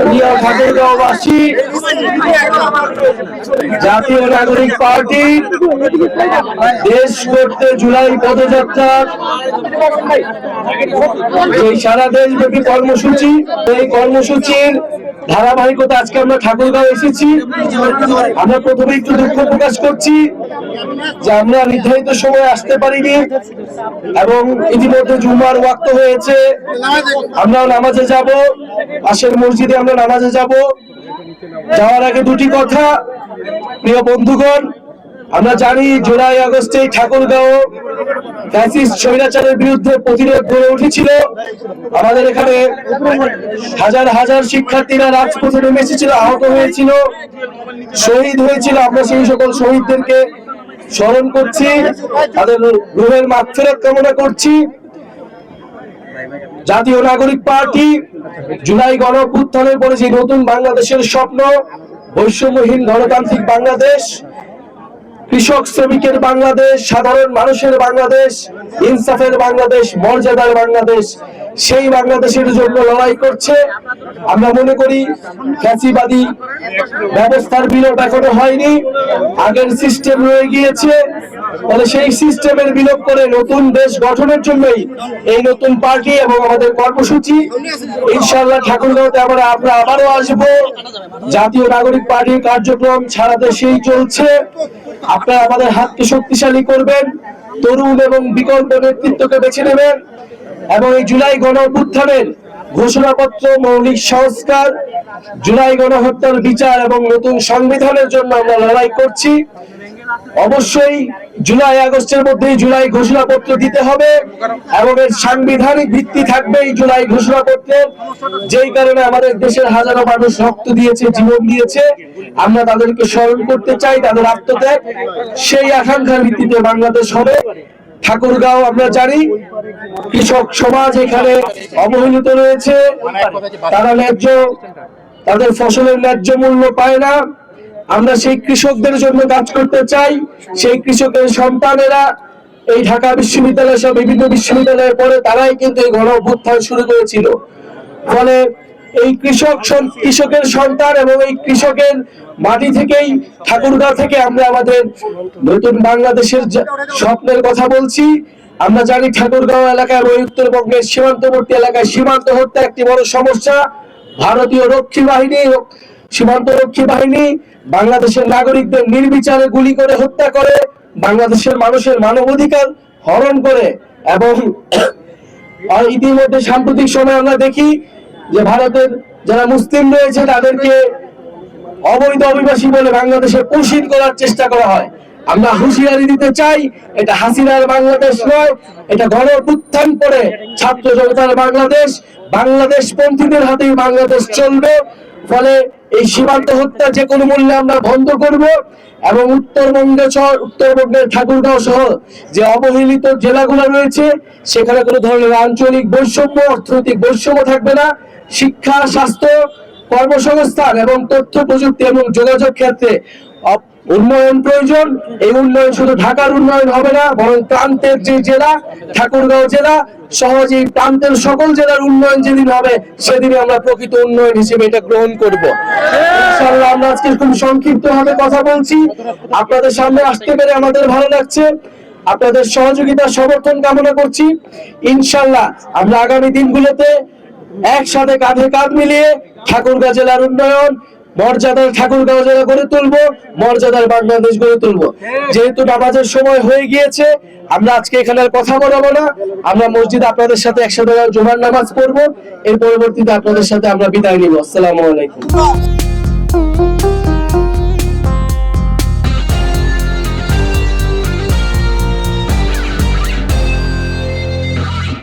প্রিয় ঠাকুরগাঁওবাসী, জাতীয় নাগরিক পার্টি দেশ করতে জুলাই পদযাত্রা এই সারা দেশব্যাপী কর্মসূচি, এই কর্মসূচির ধারাবাহিকতা আজকে আমরা ঠাকুরগাঁও এসেছি। আমরা প্রথমে একটু দুঃখ প্রকাশ করছি যে আমরা নির্ধারিত সময়ে আসতে পারিনি এবং ইতিমধ্যে জুমার ওয়াক্ত হয়েছে। আমরা নামাজে যাব, পাশের মসজিদে আমরা নামাজে যাব। যাওয়ার আগে দুটি কথা, প্রিয় বন্ধুগণ, আমরা জানি জুলাই আগস্টে ঠাকুরগাঁও ফ্যাসিস্ট স্বৈরাচারের বিরুদ্ধে প্রতিরোধ গড়ে উঠেছিল। আমাদের এখানে হাজার হাজার শিক্ষার্থীরা রাজপথে নেমে এসেছিল, আহত হয়েছিল, শহীদ হয়েছিল। আমরা সেই সকল শহীদদেরকে স্মরণ করছি, তাদের রুহের মাগফিরাত কামনা করছি। জাতীয় নাগরিক পার্টি জুলাই গণ অভ্যুত্থানের পরে যে নতুন বাংলাদেশের স্বপ্ন, বৈষম্যহীন গণতান্ত্রিক বাংলাদেশ, কৃষক শ্রমিকের বাংলাদেশ, সাধারণ মানুষের বাংলাদেশ, ইনসাফের বাংলাদেশ, মর্যাদার বাংলাদেশ, সেই বাংলাদেশের জন্য লড়াই করছে। আমরা মনে করি ফ্যাসিবাদী ব্যবস্থার বিলোপ এখনো হয়নি, আগের সিস্টেম রয়ে গিয়েছে। ফলে সেই সিস্টেমের বিলোপ করে নতুন দেশ গঠনের জন্যই এই নতুন পার্টি এবং আমাদের কর্মসূচি। ইনশাআল্লাহ ঠাকুরগাঁওতে আমরা আবারও আসবো। জাতীয় নাগরিক পার্টির কার্যক্রম সারা দেশেই চলছে। আপনারা আমাদের হাতকে শক্তিশালী করবেন, তরুণ এবং বিকল্প নেতৃত্বকে বেছে নেবেন এবং এই জুলাই গণ অভ্যুত্থানের ঘোষণাপত্র, মৌলিক সংস্কার, জুলাই গণহত্যার বিচার এবং নতুন সংবিধানের জন্য আমরা লড়াই করছি। অবশ্যই জুলাই আগস্টের মধ্যেই জুলাই ঘোষণাপত্র দিতে হবে এবং এর সাংবিধানিক ভিত্তি থাকবে এই জুলাই ঘোষণাপত্রের। যেই কারণে আমাদের দেশের হাজারো মানুষ রক্ত দিয়েছে, জীবন দিয়েছে, আমরা তাদেরকে স্মরণ করতে চাই, তাদের আত্মত্যাগ। সেই আকাঙ্ক্ষার ভিত্তিতে বাংলাদেশ হবে। ঠাকুরগাঁও আমরা জানি কৃষক সমাজ এখানে অবহেলিত রয়েছে, তারা তাদের ফসলের ন্যায্য মূল্য পায় না। আমরা সেই কৃষকদের জন্য কাজ করতে চাই। সেই কৃষকের সন্তানেরা এই ঢাকা বিশ্ববিদ্যালয় সহ বিভিন্ন বিশ্ববিদ্যালয়ে পড়ে, তারাই কিন্তু এই গণ অভ্যুত্থান শুরু করেছিল। ফলে এই কৃষকের সন্তান এবং এই কৃষকের মাটি থেকেই, ঠাকুরগাঁও থেকে আমরা আমাদের নতুন বাংলাদেশের স্বপ্নের কথা বলছি। আমরা জানি ঠাকুরগাঁও এলাকায় এবং উত্তরবঙ্গের সীমান্তবর্তী এলাকায় সীমান্ত হত্যা একটি বড় সমস্যা। ভারতীয় সীমান্তরক্ষী বাহিনী বাংলাদেশের নাগরিকদের নির্বিচারে গুলি করে হত্যা করে, বাংলাদেশের মানুষের মানবাধিকার হরণ করে। এবং ইতিমধ্যে সাম্প্রতিক সময় আমরা দেখি যে ভারতের যারা মুসলিম রয়েছে তাদেরকে অবৈধ অভিবাসী বলে বাংলাদেশে পুষিত করার চেষ্টা করা হয়। আমরা হুঁশিয়ারি দিতে চাই, এটা হাসিনার বাংলাদেশ নয়, এটা গণ অভ্যুত্থান পরে ছাত্র জনতার বাংলাদেশ। বাংলাদেশ পন্থীদের হাতেই বাংলাদেশ চলবে। ফলে এই সীমান্ত হত্যা যে কোনো মূল্যে আমরা বন্ধ করব এবং উত্তরবঙ্গের ঠাকুরগাঁও সহ যে অবহেলিত জেলাগুলো রয়েছে সেখানে কোনো ধরনের আঞ্চলিক বৈষম্য, অর্থনৈতিক বৈষম্য থাকবে না। শিক্ষা, স্বাস্থ্য, কর্মসংস্থান এবং তথ্য প্রযুক্তি এবং যোগাযোগ ক্ষেত্রে উন্নয়ন প্রয়োজন। এই উন্নয়ন শুধু ঢাকার উন্নয়ন হবে না, বরং প্রান্তের যে জেলা ঠাকুরগাঁও জেলা সহজেই প্রান্তের সকল জেলার উন্নয়ন যেদিন হবে সেদিনই আমরা প্রকৃত উন্নয়ন হিসেবে এটা গ্রহণ করব। ইনশাআল্লাহ আমরা আজকে খুব সংক্ষিপ্ত ভাবে কথা বলছি, আপনাদের সামনে আসতে পেরে আমাদের ভালো লাগছে। আপনাদের সহযোগিতা সমর্থন কামনা করছি। ইনশাআল্লাহ আমরা আগামী দিনগুলোতে একসাথে কাঁধে কাঁধ মিলিয়ে ঠাকুরগাঁও জেলার উন্নয়ন, মর্যাদার ঠাকুরগাঁও জেলা গড়ে তুলবো, মর্যাদার বাংলাদেশ গড়ে তুলবো। যেহেতু নামাজের সময় হয়ে গিয়েছে, আমরা আজকে এখানে আর কথা বলবো না। আমরা মসজিদে আপনাদের সাথে একসাথে জুমার নামাজ পড়বো। এর পরবর্তীতে আপনাদের সাথে আমরা বিদায় নিব। আসসালামু আলাইকুম।